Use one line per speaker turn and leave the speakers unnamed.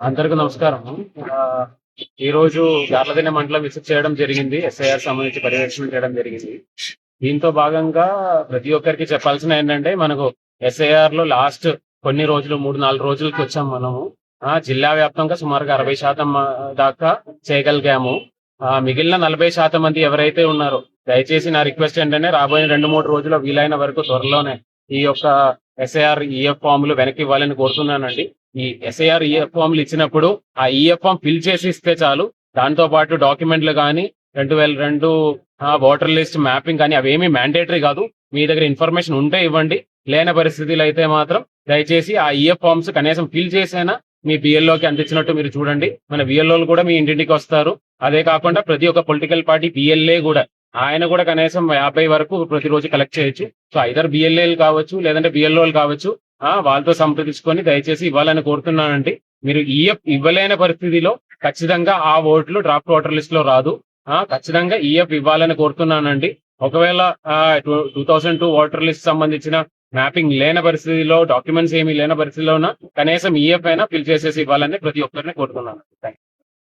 అందరికీ నమస్కారం. ఈ రోజు గార్లదిన్నె మండలం విజిట్ చేయడం జరిగింది. ఎస్ఐఆర్ సంబంధించి పర్యవేక్షణ చేయడం జరిగింది. దీంతో భాగంగా ప్రతి ఒక్కరికి చెప్పాల్సిన ఏంటంటే, మనకు ఎస్ఐఆర్ లో లాస్ట్ కొన్ని రోజులు 3-4 రోజులకి వచ్చాం మనము. జిల్లా వ్యాప్తంగా సుమారుగా 60% దాకా చేయగలిగాము. మిగిలిన 40% మంది ఎవరైతే ఉన్నారో, దయచేసి నా రిక్వెస్ట్ ఏంటంటే, రాబోయే 2-3 రోజుల్లో వీలైన వరకు త్వరలోనే ఈ యొక్క ఎస్ఐఆర్ ఈఎఫ్ ఫామ్లు వెనక్కి ఇవ్వాలని కోరుతున్నానండి. ఈ ఎస్ఐఆర్ ఈఎఫ్ ఫామ్లు ఇచ్చినప్పుడు ఆ ఈఎఫ్ ఫామ్ ఫిల్ చేసి ఇస్తే చాలు. దాంతో పాటు డాక్యుమెంట్లు కానీ 2002 ఓటర్ లిస్ట్ మ్యాపింగ్ కానీ అవేమీ మ్యాండేటరీ కాదు. మీ దగ్గర ఇన్ఫర్మేషన్ ఉంటే ఇవ్వండి. లేని పరిస్థితులు అయితే మాత్రం దయచేసి ఆ ఈఎఫ్ ఫామ్స్ కనీసం ఫిల్ చేసైనా మీ బిఎల్ఓకి అందించినట్టు మీరు చూడండి. మన బిఎల్ఓలు కూడా మీ ఇంటింటికి వస్తారు. అదే కాకుండా ప్రతి ఒక్క పొలిటికల్ పార్టీ బిఎల్ఏ కూడా, ఆయన కూడా కనీసం 50 వరకు ప్రతిరోజు కలెక్ట్ చేయొచ్చు. సో ఐదర్ బిఎల్ఏలు కావచ్చు, లేదంటే బిఎల్ఓలు కావచ్చు. వాళ్ళతో సంప్రదించుకొని దయచేసి ఇవ్వాలని కోరుతున్నానండి. మీరు ఈఎఫ్ ఇవ్వలేని పరిస్థితిలో ఖచ్చితంగా ఆ ఓట్లు డ్రాఫ్ట్ ఓటర్ లిస్ట్ లో రాదు. ఖచ్చితంగా ఈఎఫ్ ఇవ్వాలని కోరుతున్నానండి. ఒకవేళ 2002 ఓటర్ లిస్ట్ సంబంధించిన మ్యాపింగ్ లేని పరిస్థితిలో, డాక్యుమెంట్స్ ఏమీ లేని పరిస్థితిలో కనీసం ఈఎఫ్ అయినా ఫిల్ చేసేసి ఇవ్వాలని ప్రతి ఒక్కరిని కోరుతున్నాను. Thank you.